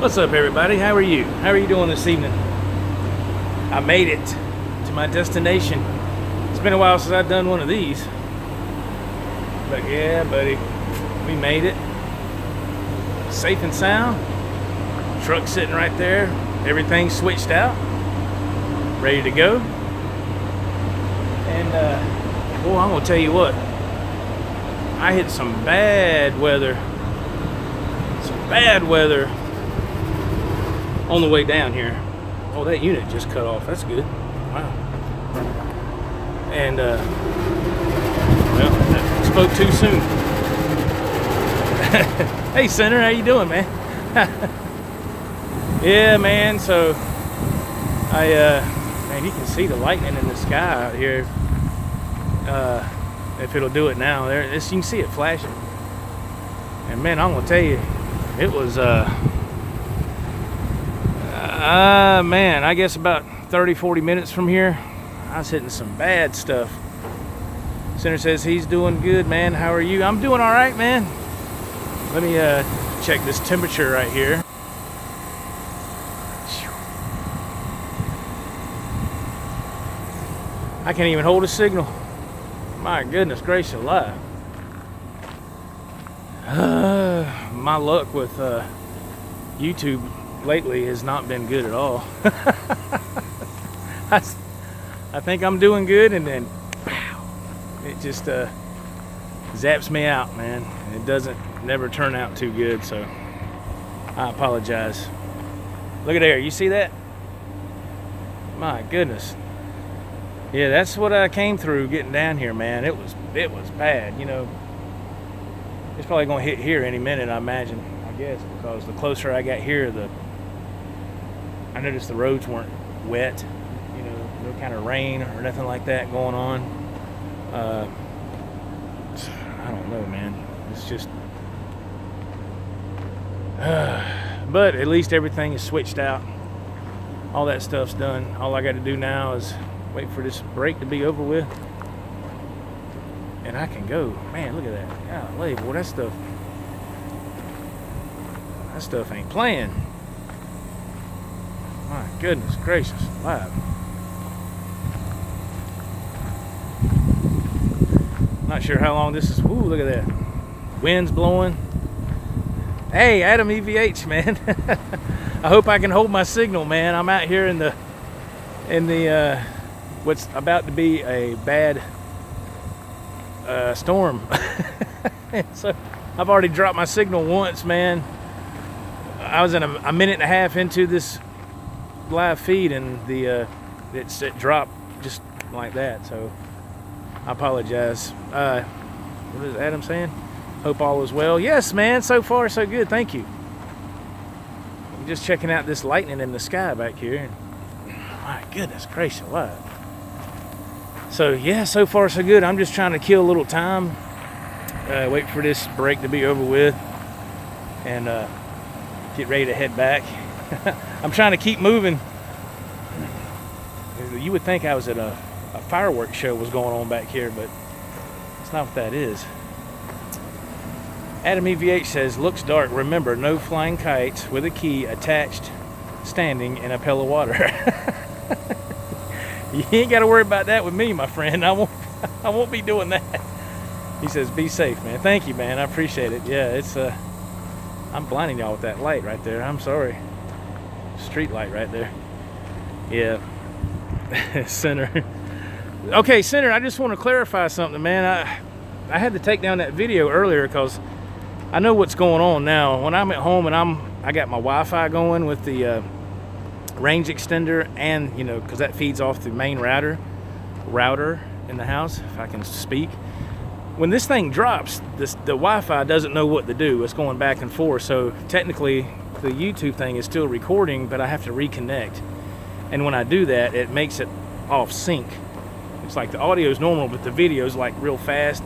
What's up, everybody? How are you? How are you doing this evening? I made it to my destination. It's been a while since I've done one of these. But yeah, buddy, we made it. Safe and sound. Truck sitting right there. Everything switched out. Ready to go. And, boy, I'm gonna tell you what. I hit some bad weather. On the way down here. Oh, that unit just cut off. That's good. Wow. And well, I spoke too soon. Hey, Senator, how you doing, man? Yeah, man. So man, you can see the lightning in the sky out here. If it'll do it now, you can see it flashing. And man, I'm gonna tell you, it was man, I guess about 30-40 minutes from here, I was hitting some bad stuff. Senator says he's doing good, man. How are you? I'm doing all right, man. Let me check this temperature right here. I can't even hold a signal. My goodness gracious alive. My luck with YouTube lately has not been good at all. I think I'm doing good, and then pow, it just zaps me out, man. It doesn't never turn out too good, so I apologize. Look at there, you see that? My goodness. Yeah, that's what I came through getting down here, man. It was bad, you know. It's probably gonna hit here any minute, I imagine. I guess because the closer I got here, I noticed the roads weren't wet, you know, no kind of rain or nothing like that going on. I don't know, man. It's just, but at least everything is switched out. All that stuff's done. All I got to do now is wait for this break to be over with, and I can go. Man, look at that. Golly, boy, that stuff ain't playing. My goodness gracious, alive. Not sure how long this is. Ooh, look at that. Wind's blowing. Hey, Adam EVH, man. I hope I can hold my signal, man. I'm out here in the what's about to be a bad storm. So I've already dropped my signal once, man. I was in a minute and a half into this live feed, and it dropped just like that, so I apologize. What is Adam saying? Hope all is well. Yes, man, so far so good, thank you. I'm just checking out this lightning in the sky back here. My goodness gracious alive. So yeah, so far so good. I'm just trying to kill a little time, wait for this break to be over with, and get ready to head back. I'm trying to keep moving. You would think I was at a fireworks show was going on back here, but it's not what that is. Adam EVH says, looks dark. Remember, no flying kites with a key attached standing in a pail of water. You ain't got to worry about that with me, my friend. I won't be doing that. He says, be safe, man. Thank you, man. I appreciate it. Yeah, it's I'm blinding y'all with that light right there. I'm sorry. Street light right there. Yeah. Senator. Okay, Senator, I just want to clarify something, man. I had to take down that video earlier because I know what's going on now. When I'm at home and I got my Wi-Fi going with the range extender, and you know, because that feeds off the main router in the house, if I can speak. When this thing drops, the Wi-Fi doesn't know what to do. It's going back and forth. So technically the YouTube thing is still recording, but I have to reconnect. And when I do that, it makes it off sync. It's like the audio is normal, but the video is like real fast.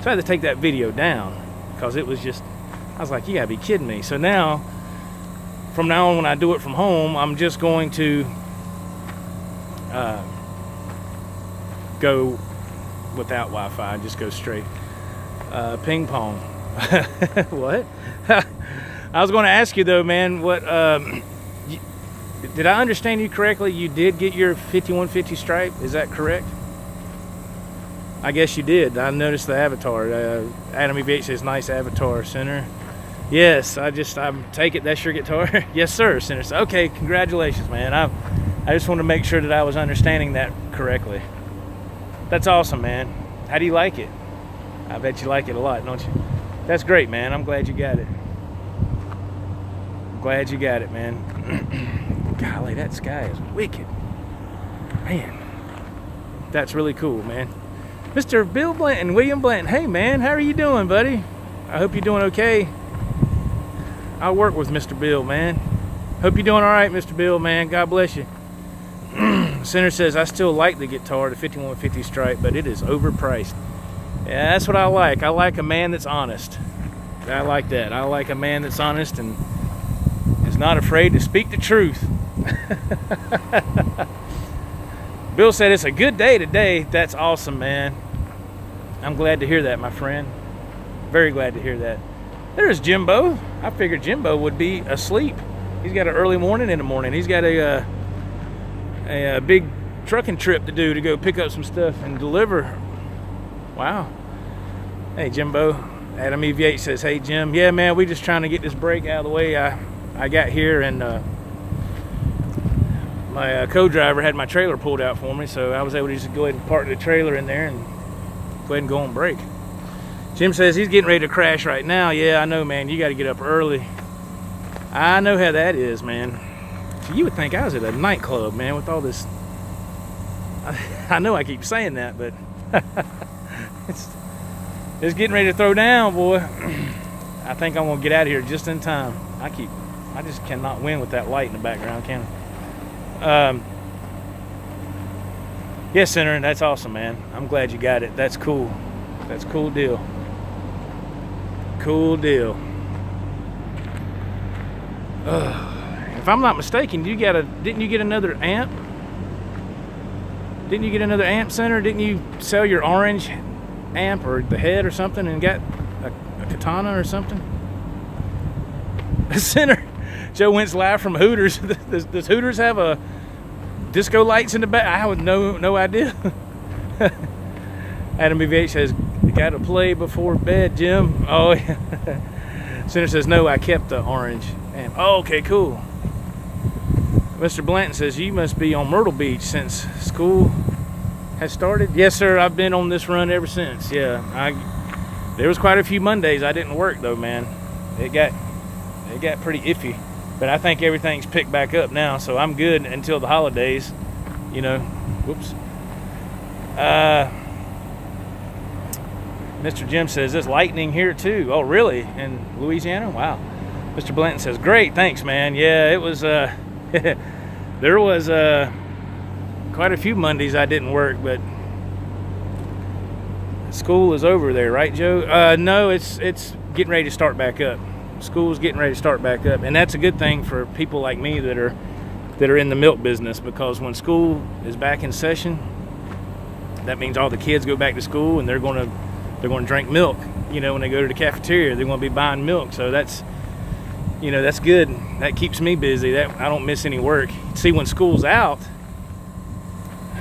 So I had to take that video down because it was just, I was like, you gotta be kidding me. So now, from now on, when I do it from home, I'm just going to go without Wi-Fi, just go straight. Ping pong. What? I was going to ask you though, man, what did I understand you correctly? You did get your 5150 stripe, is that correct? I guess you did. I noticed the avatar. Adam EVH says nice avatar, Center. Yes, I take it that's your guitar. Yes sir, Center. Okay, congratulations, man. I just want to make sure that I was understanding that correctly. That's awesome, man. How do you like it? I bet you like it a lot, don't you? That's great, man. I'm glad you got it. I'm glad you got it, man. Golly, that sky is wicked. Man, that's really cool, man. Mr. Bill Blanton, William Blanton. Hey, man, how are you doing, buddy? I hope you're doing okay. I work with Mr. Bill, man. Hope you're doing all right, Mr. Bill, man. God bless you. Center says, I still like the guitar, the 5150 stripe, but it is overpriced. Yeah, that's what I like. I like a man that's honest. I like that. I like a man that's honest and is not afraid to speak the truth. Bill said, it's a good day today. That's awesome, man. I'm glad to hear that, my friend. Very glad to hear that. There's Jimbo. I figured Jimbo would be asleep. He's got an early morning in the morning. He's got a big trucking trip to do to go pick up some stuff and deliver. Wow. Hey, Jimbo. Adam EVH says, hey, Jim. Yeah, man, we just trying to get this break out of the way. I got here and my co-driver had my trailer pulled out for me, so I was able to just go ahead and park the trailer in there and go ahead and go on break. Jim says he's getting ready to crash right now. Yeah, I know, man. You got to get up early. I know how that is, man. So you would think I was at a nightclub, man, with all this. I know I keep saying that, but it's getting ready to throw down, boy. I think I'm gonna get out of here just in time. I just cannot win with that light in the background, can I? Yes, Center, that's awesome, man. I'm glad you got it. That's cool. That's a cool deal. Cool deal. If I'm not mistaken, didn't you get another amp? Didn't you get another amp, Center? Didn't you sell your orange amp or the head or something and got a katana or something? Center, Joe Wentz live from Hooters. Does Hooters have a disco lights in the back? I have no idea. Adam BVH says, got to play before bed, Jim. Oh, yeah. Center says, no, I kept the orange amp. Oh, okay, cool. Mr. Blanton says, you must be on Myrtle Beach since school has started. Yes, sir, I've been on this run ever since. Yeah, there was quite a few Mondays I didn't work, though, man. It got pretty iffy. But I think everything's picked back up now, so I'm good until the holidays. You know, whoops. Mr. Jim says, there's lightning here, too. Oh, really? In Louisiana? Wow. Mr. Blanton says, great, thanks, man. Yeah, it was... there was quite a few Mondays I didn't work, but school is over there, right, Joe? No, it's getting ready to start back up. School's getting ready to start back up, and that's a good thing for people like me that are in the milk business, because when school is back in session, that means all the kids go back to school and they're going to drink milk. You know, when they go to the cafeteria, they're going to be buying milk. So that's, you know, that's good. That keeps me busy. I don't miss any work. See, when school's out,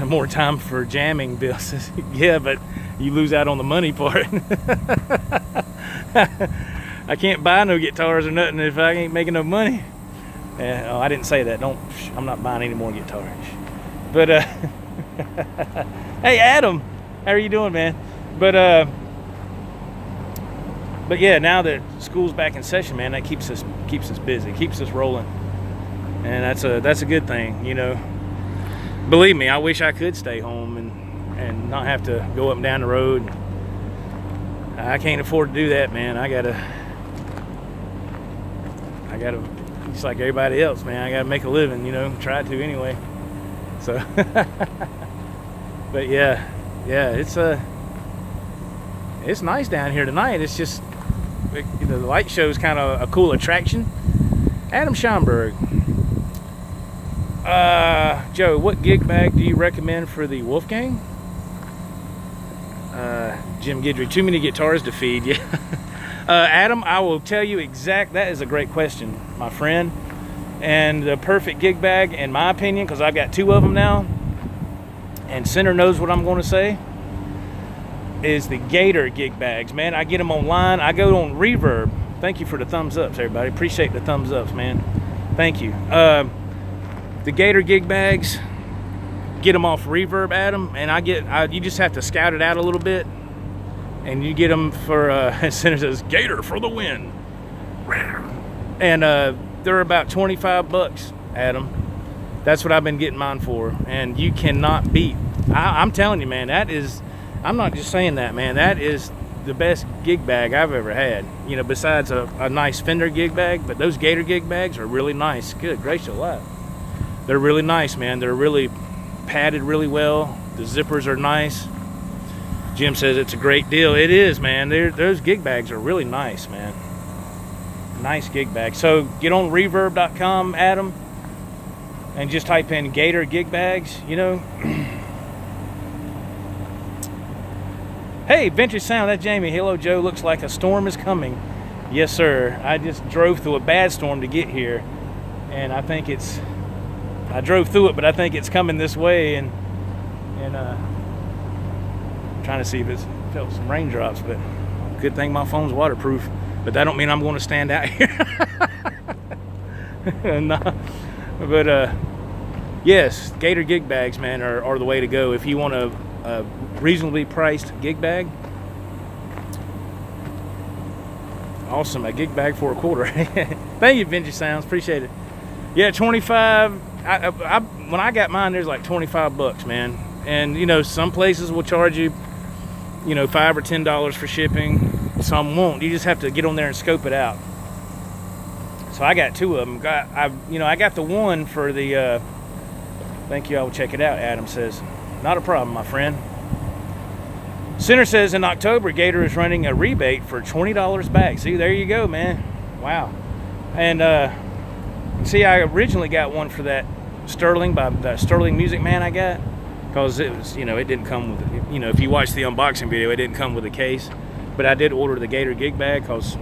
more time for jamming, Bill says. Yeah, but you lose out on the money part. I can't buy no guitars or nothing if I ain't making no money. Oh, I didn't say that. I'm not buying any more guitars. But hey, Adam, how are you doing, man? But yeah, now that school's back in session, man, that keeps us busy, keeps us rolling, and that's a good thing, you know. Believe me, I wish I could stay home and not have to go up and down the road. I can't afford to do that, man. I gotta, just like everybody else, man. I gotta make a living, you know. Try to anyway. So, but yeah, it's nice down here tonight. It's just, you know, the light show is kind of a cool attraction. Adam Schomburg. Joe, what gig bag do you recommend for the Wolfgang? Jim Guidry, too many guitars to feed. Yeah. Adam, I will tell you that is a great question, my friend. And the perfect gig bag, in my opinion, because I've got 2 of them now, and Center knows what I'm going to say, is the Gator gig bags, man. I get them online. I go on Reverb. Thank you for the thumbs ups, everybody. Appreciate the thumbs ups, man. Thank you. The Gator gig bags, get them off Reverb, Adam, and you just have to scout it out a little bit, and you get them for Center says Gator for the win, and they're about 25 bucks, Adam. That's what I've been getting mine for, and you cannot beat. I'm telling you, man, I'm not just saying that, man. That is the best gig bag I've ever had. You know, besides a nice Fender gig bag, but those Gator gig bags are really nice. Good gracious alive. They're really nice, man. They're really padded really well. The zippers are nice. Jim says it's a great deal. It is, man. Those gig bags are really nice, man. Nice gig bag. So get on reverb.com, Adam, and just type in Gator gig bags, you know. Hey, Vintage Sound, that's Jamie. Hello, Joe. Looks like a storm is coming. Yes, sir. I just drove through a bad storm to get here, and I think I drove through it, but I think it's coming this way, and I'm trying to see if it's felt some raindrops, but good thing my phone's waterproof. But that don't mean I'm going to stand out here. No. But yes, Gator gig bags, man, are the way to go if you want a reasonably priced gig bag. Awesome, a gig bag for $25. Thank you, Vintage Sounds, appreciate it. Yeah, 25. When I got mine, there's like 25 bucks, man. And you know, some places will charge you, you know, $5 or $10 for shipping. Some won't. You just have to get on there and scope it out. So I got 2 of them. I got the one for the. Thank you. I will check it out. Adam says, not a problem, my friend. Center says in October, Gator is running a rebate for $20 back. See, there you go, man. Wow. And see, I originally got one for that Sterling by the Sterling Music Man I got, because it was, you know, it didn't come with, you know, if you watch the unboxing video, it didn't come with a case. But I did order the Gator gig bag because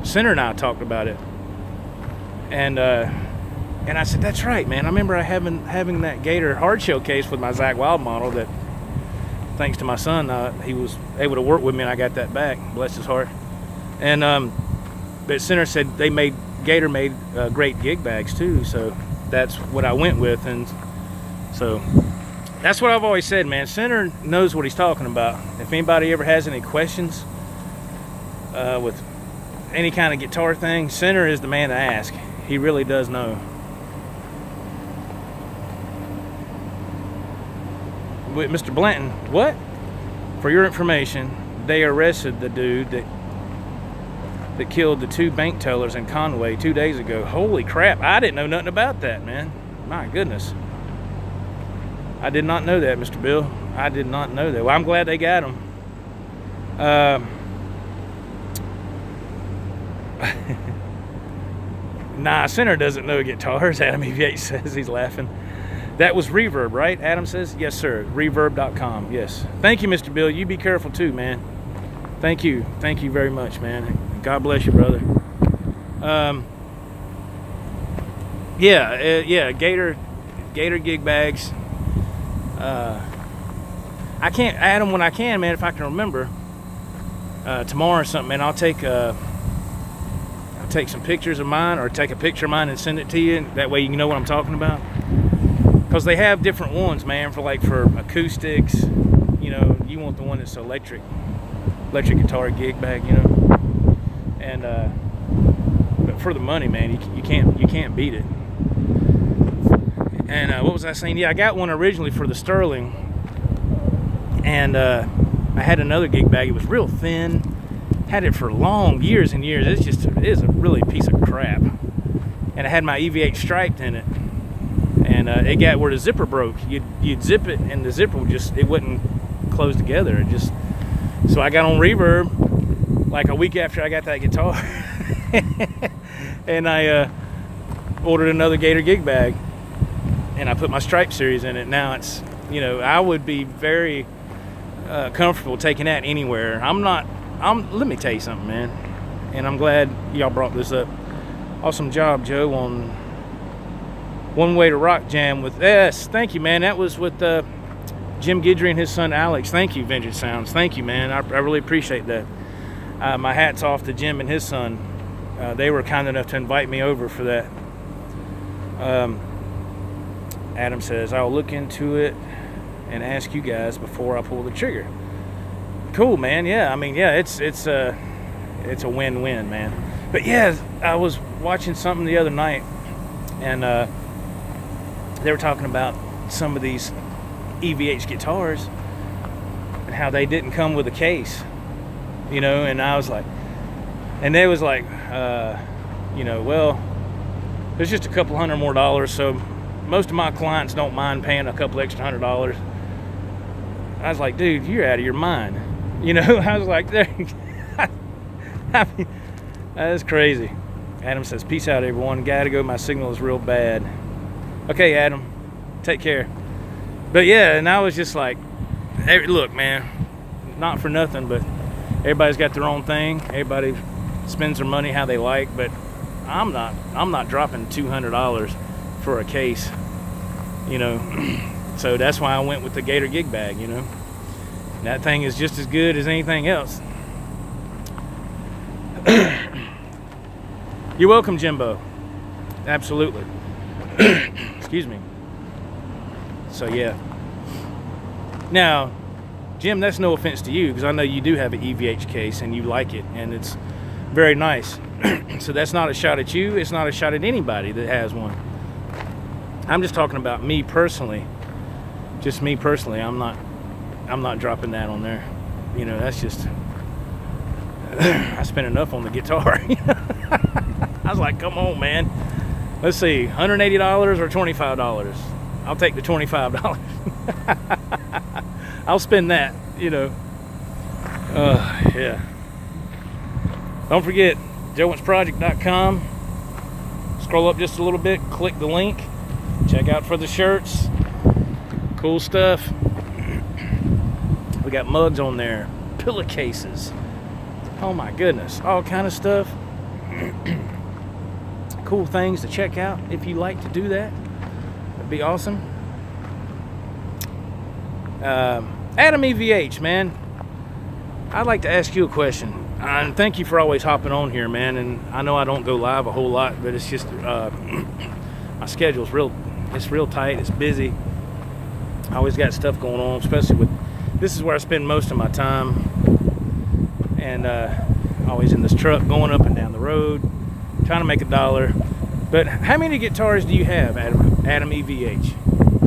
Center and I talked about it, and I said, that's right, man. I remember having that Gator hard shell case with my Zakk Wylde model that, thanks to my son, he was able to work with me, and I got that back. Bless his heart. And but Center said Gator made great gig bags too, so that's what I went with, and so. That's what I've always said, man. Center knows what he's talking about. If anybody ever has any questions with any kind of guitar thing, Center is the man to ask. He really does know. With Mr. Blanton, what? For your information, they arrested the dude that killed the 2 bank tellers in Conway 2 days ago. Holy crap, I didn't know nothing about that, man. My goodness. I did not know that, Mr. Bill. I did not know that. Well, I'm glad they got him. Nah, Center doesn't know guitars. Adam EV8 says, he's laughing. That was Reverb, right? Adam says, yes, sir. Reverb.com, yes. Thank you, Mr. Bill. You be careful too, man. Thank you. Thank you very much, man. God bless you, brother. Yeah, Gator gig bags. I can't add them when I can, man, if I can remember. Tomorrow or something, man, I'll take some pictures of mine, or take a picture of mine and send it to you. That way you can know what I'm talking about. Because they have different ones, man, for acoustics. You know, you want the one that's electric guitar gig bag, you know. And but for the money, man, you can't beat it. And what was I saying? Yeah, I got one originally for the Sterling, and I had another gig bag. It was real thin. Had it for long years and years. It is a really piece of crap. And it had my EV8 striped in it, and it got where the zipper broke. You'd zip it, and the zipper it wouldn't close together. So I got on Reverb like a week after I got that guitar, and I ordered another Gator gig bag. And I put my Stripe series in it. Now it's, you know, I would be very comfortable taking that anywhere. I'm not let me tell you something, man, and I'm glad y'all brought this up. Awesome job, Joe, on One Way to Rock Jam with S. Thank you, man. That was with Jim Guidry and his son Alex. Thank you, Vintage Sounds. Thank you, man. I really appreciate that. My hat's off to Jim and his son. They were kind enough to invite me over for that. Adam says, I'll look into it and ask you guys before I pull the trigger. Cool, man. Yeah, I mean, yeah, it's a win-win, man. But yeah, I was watching something the other night, and they were talking about some of these EVH guitars and how they didn't come with a case, you know. And I was like, and they was like, you know, well, there's just a couple $100 more, so most of my clients don't mind paying a couple extra $100. I was like, dude, you're out of your mind, you know. I was like, there. I mean, that's crazy. Adam says, peace out, everyone. Gotta go, my signal is real bad. Okay, Adam, take care. But yeah, and I was just like, hey, look, man, not for nothing, but everybody's got their own thing. Everybody spends their money how they like, but I'm not dropping $200 for a case, you know. So that's why I went with the Gator Gig Bag, you know. And that thing is just as good as anything else. You're welcome, Jimbo. Absolutely. Excuse me. So yeah. Now, Jim, that's no offense to you, because I know you do have an EVH case and you like it, and it's very nice. So that's not a shot at you. It's not a shot at anybody that has one. I'm just talking about me personally. Just me personally. I'm not dropping that on there. You know, that's just, I spent enough on the guitar. I was like, come on, man. Let's see, $180 or $25? I'll take the $25. I'll spend that, you know. Yeah. Don't forget, joewintsproject.com. Scroll up just a little bit, click the link. Check out for the shirts. Cool stuff. We got mugs on there, pillowcases. Oh my goodness, all kind of stuff. Cool things to check out if you like to do that. That'd be awesome. Adam EVH, man, I'd like to ask you a question. And thank you for always hopping on here, man. And I know I don't go live a whole lot, but it's just my schedule's real tight. It's busy. I always got stuff going on, especially with, this is where I spend most of my time. And always in this truck going up and down the road, trying to make a dollar. But how many guitars do you have, Adam EVH?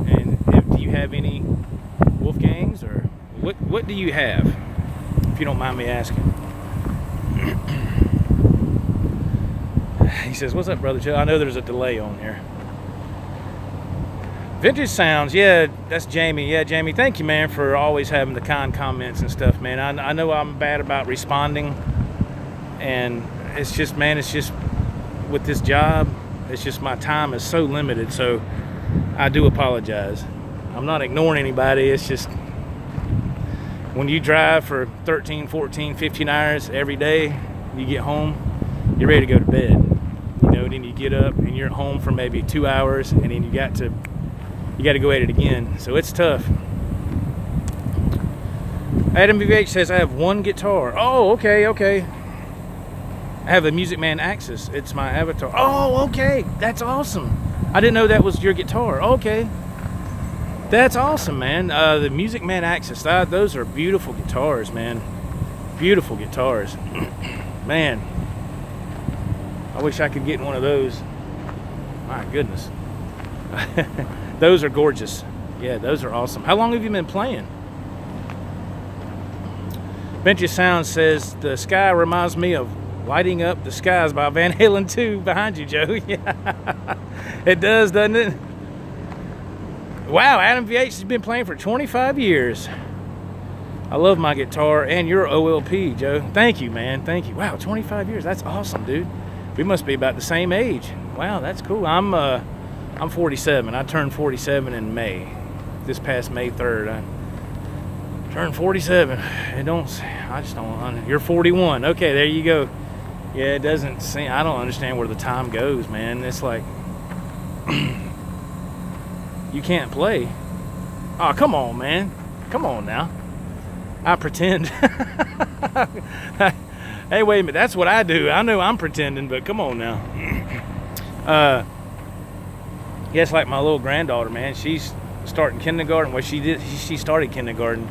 And do you have any Wolfgangs, or what do you have, if you don't mind me asking? He says, what's up, Brother Joe? I know there's a delay on here. Vintage Sounds, yeah, that's Jamie. Yeah, Jamie, thank you, man, for always having the kind comments and stuff, man. I know I'm bad about responding, and it's just, man, it's just with this job, it's just my time is so limited, so I do apologize. I'm not ignoring anybody. It's just when you drive for 13, 14, 15 hours every day, you get home, you're ready to go to bed. You know, then you get up and you're at home for maybe 2 hours, and then you got to go at it again. So it's tough. Adam VH says, I have one guitar. Oh, okay, okay. I have a Music Man Axis. It's my avatar. Oh, okay. That's awesome. I didn't know that was your guitar. Okay. That's awesome, man. The Music Man Axis. Those are beautiful guitars, man. Beautiful guitars. Man. I wish I could get one of those. My goodness. Those are gorgeous. Yeah, those are awesome. How long have you been playing? Vintage Sound says, the sky reminds me of Lighting Up the Skies by Van Halen 2 behind you, Joe. Yeah, it does, doesn't it? Wow, Adam VH has been playing for 25 years. I love my guitar and your OLP, Joe. Thank you, man. Thank you. Wow, 25 years. That's awesome, dude. We must be about the same age. Wow, that's cool. I'm 47. I turned 47 in May. This past May 3rd. I'm Turned 47. It don't. I just don't. You're 41. Okay, there you go. Yeah, it doesn't seem. I don't understand where the time goes, man. It's like you can't play. Oh, come on, man. Come on now. I pretend. Hey, wait a minute. That's what I do. I know I'm pretending, but come on now. Yes, like my little granddaughter, man. She's starting kindergarten. Well, she started kindergarten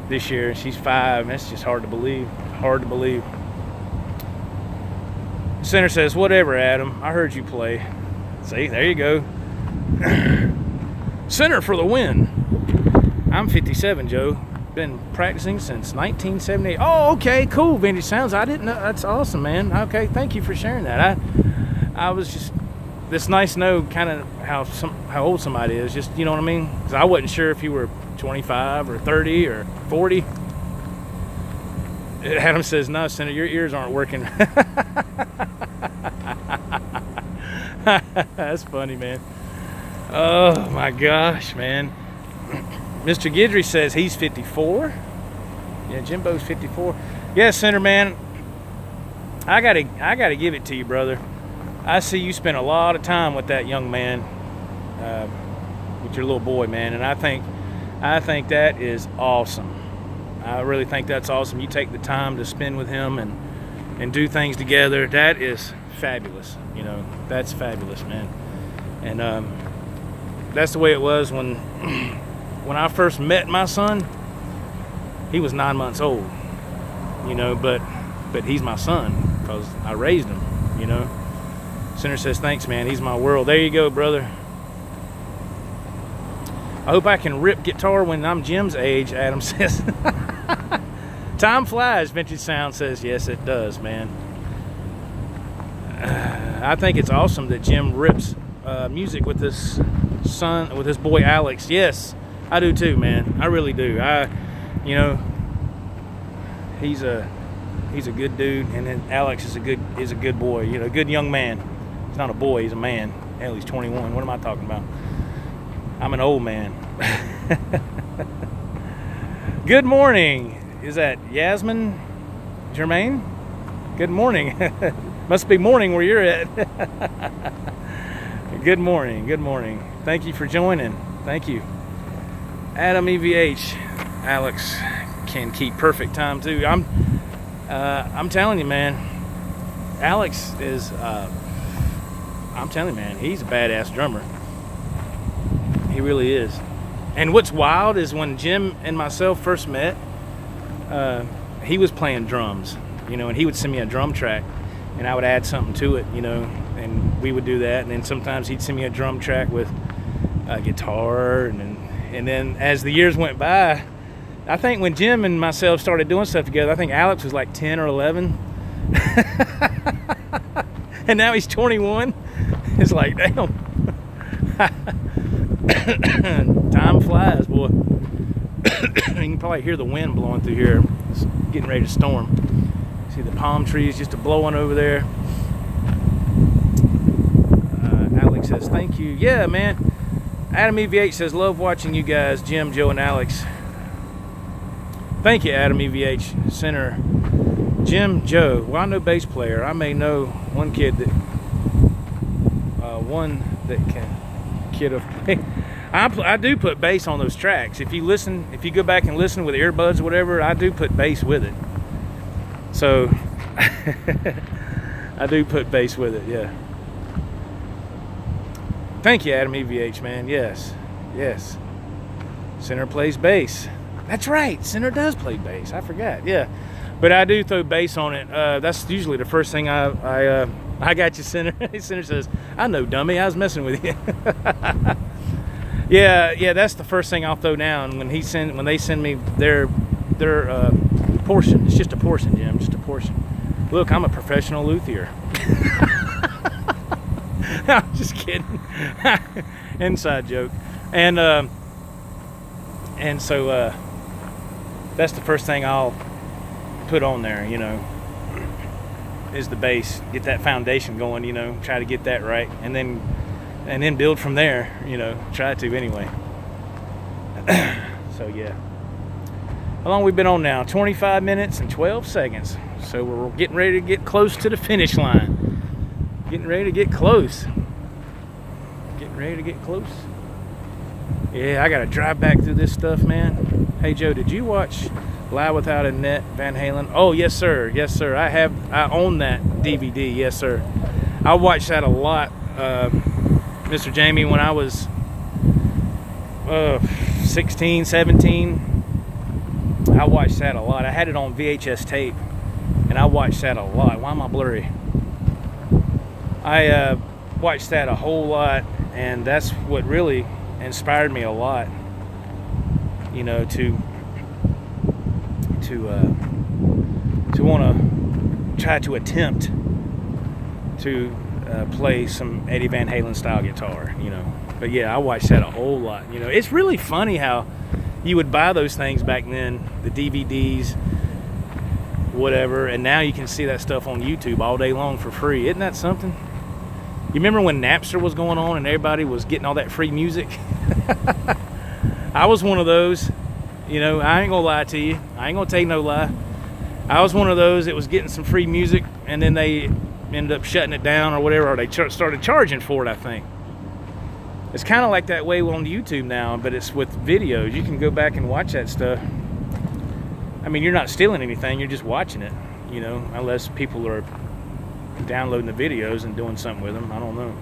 this year. She's 5. That's just hard to believe. Hard to believe. Center says, whatever, Adam. I heard you play. See, there you go. Center for the win. I'm 57, Joe. Been practicing since 1978. Oh, okay, cool. Vintage Sounds. I didn't know. That's awesome, man. Okay, thank you for sharing that. I was just. It's nice to know kind of how old somebody is. Just, you know what I mean? Because I wasn't sure if you were 25 or 30 or 40. Adam says, no, Senator, your ears aren't working. That's funny, man. Oh, my gosh, man. Mr. Guidry says he's 54. Yeah, Jimbo's 54. Yeah, Senator, man, I gotta give it to you, brother. I see you spent a lot of time with that young man, with your little boy, man, and I think that is awesome. I really think that's awesome. You take the time to spend with him and do things together. That is fabulous. You know, that's fabulous, man. And that's the way it was when I first met my son. He was 9 months old, you know, but he's my son because I raised him, you know. Senator says, thanks, man. He's my world. There you go, brother. I hope I can rip guitar when I'm Jim's age, Adam says. Time flies, Vintage Sound says. Yes, it does, man. I think it's awesome that Jim rips music with his son, with his boy Alex. Yes, I do too, man. I really do. You know, he's a good dude, and then Alex is a good boy. You know, a good young man. He's not a boy, he's a man. Hell, he's 21. What am I talking about? I'm an old man. Good morning. Is that Yasmin Germain? Good morning. Must be morning where you're at. Good morning. Good morning. Thank you for joining. Thank you. Adam EVH. Alex can keep perfect time too. I'm telling you, man. Alex is. I'm telling you, man, he's a badass drummer. He really is. And what's wild is when Jim and myself first met, he was playing drums, you know, and he would send me a drum track, and I would add something to it, you know, and we would do that. And then sometimes he'd send me a drum track with a guitar, and then as the years went by, I think when Jim and myself started doing stuff together, I think Alex was like 10 or 11. And now he's 21. It's like, damn. Time flies, boy. You can probably hear the wind blowing through here. It's getting ready to storm. See the palm trees just blowing over there. Alex says, thank you. Yeah, man. Adam EVH says, love watching you guys, Jim, Joe, and Alex. Thank you, Adam EVH. Center, Jim, Joe. Well, I know bass player. I may know one kid that, I do put bass on those tracks. If you go back and listen with earbuds or whatever, I do put bass with it. So, I do put bass with it, yeah. Thank you, Adam EVH, man. Yes, yes. Center plays bass. That's right. Center does play bass. I forgot. Yeah, but I do throw bass on it. That's usually the first thing I got you, Center. Center says, "I know, dummy. I was messing with you." yeah. That's the first thing I'll throw down when they send me their portion. It's just a portion, Jim. Just a portion. Look, I'm a professional luthier. I'm just kidding. Inside joke. And so that's the first thing I'll put on there, you know, is the bass. Get that foundation going, you know, try to get that right, and then build from there, you know, try to anyway. So yeah. How long we been on now? 25 minutes and 12 seconds. So we're getting ready to get close to the finish line. Getting ready to get close. Getting ready to get close. Yeah, I gotta drive back through this stuff, man. Hey Joe, did you watch Live Without a Net, Van Halen? Oh yes sir, yes sir. I own that DVD, yes sir. I watched that a lot, Mr. Jamie, when I was 16, 17. I watched that a lot. I had it on VHS tape, and I watched that a lot. Why am I blurry? I watched that a whole lot, and that's what really inspired me a lot. You know, to want to try to attempt to play some Eddie Van Halen style guitar. You know, but yeah, I watched that a whole lot. You know, it's really funny how you would buy those things back then, the DVDs, whatever, and now you can see that stuff on YouTube all day long for free. Isn't that something? You remember when Napster was going on and everybody was getting all that free music? I was one of those. You know, I ain't gonna lie to you. I ain't gonna tell you no lie. I was one of those that was getting some free music, and then they ended up shutting it down or whatever, or they started charging for it, I think. It's kind of like that way on YouTube now, but it's with videos. You can go back and watch that stuff. I mean, you're not stealing anything, you're just watching it, you know, unless people are downloading the videos and doing something with them. I don't know.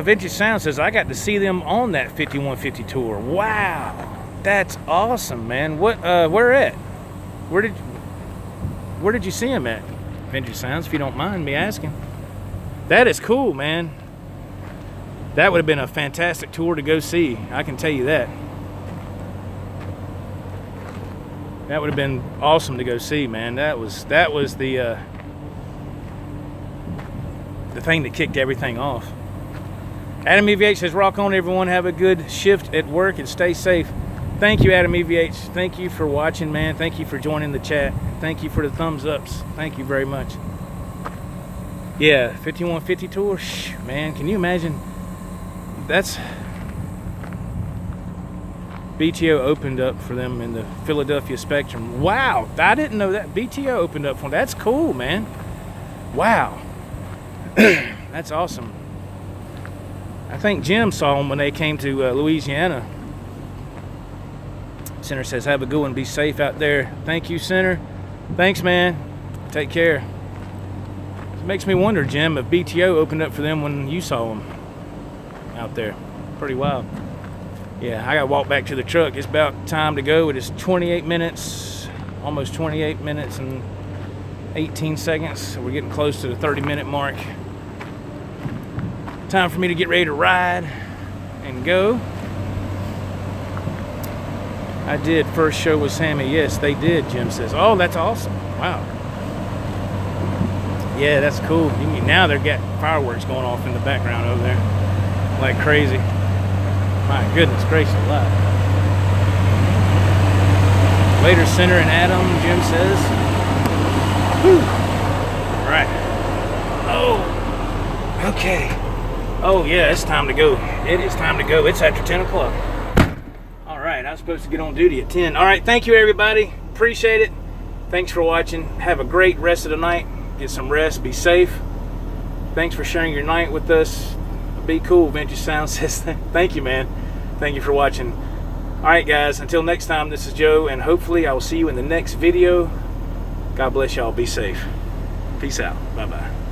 Vintage Sound says, I got to see them on that 5150 tour. Wow, that's awesome, man. What? Where at? Where did you see them at? Vintage Sounds, if you don't mind me asking. That is cool, man. That would have been a fantastic tour to go see. I can tell you that. That would have been awesome to go see, man. That was the thing that kicked everything off. Adam EVH says, rock on everyone. Have a good shift at work and stay safe. Thank you, Adam EVH. Thank you for watching, man. Thank you for joining the chat. Thank you for the thumbs ups. Thank you very much. Yeah, 5150 tour, man, can you imagine? That's BTO opened up for them in the Philadelphia Spectrum. Wow, I didn't know that. BTO opened up for them. That's cool, man. Wow. That's awesome. I think Jim saw them when they came to Louisiana. Center says, have a good one. Be safe out there. Thank you, Center. Thanks, man. Take care. Makes me wonder, Jim, if BTO opened up for them when you saw them out there. Pretty wild. Yeah, I gotta walk back to the truck. It's about time to go. It is 28 minutes, almost 28 minutes and 18 seconds. So we're getting close to the 30-minute mark. Time for me to get ready to ride and go. I did first show with Sammy. Yes, they did, Jim says. Oh, that's awesome. Wow. Yeah, that's cool. Now they've got fireworks going off in the background over there like crazy. My goodness gracious alive. Later, Center and Adam, Jim says. Whew. Right. Oh, okay. Oh, yeah, it's time to go. It is time to go. It's after 10 o'clock. All right, I was supposed to get on duty at 10. All right, thank you, everybody. Appreciate it. Thanks for watching. Have a great rest of the night. Get some rest. Be safe. Thanks for sharing your night with us. Be cool. Vintage Sound says thank you, man. Thank you for watching. All right, guys. Until next time, this is Joe, and hopefully I will see you in the next video. God bless y'all. Be safe. Peace out. Bye-bye.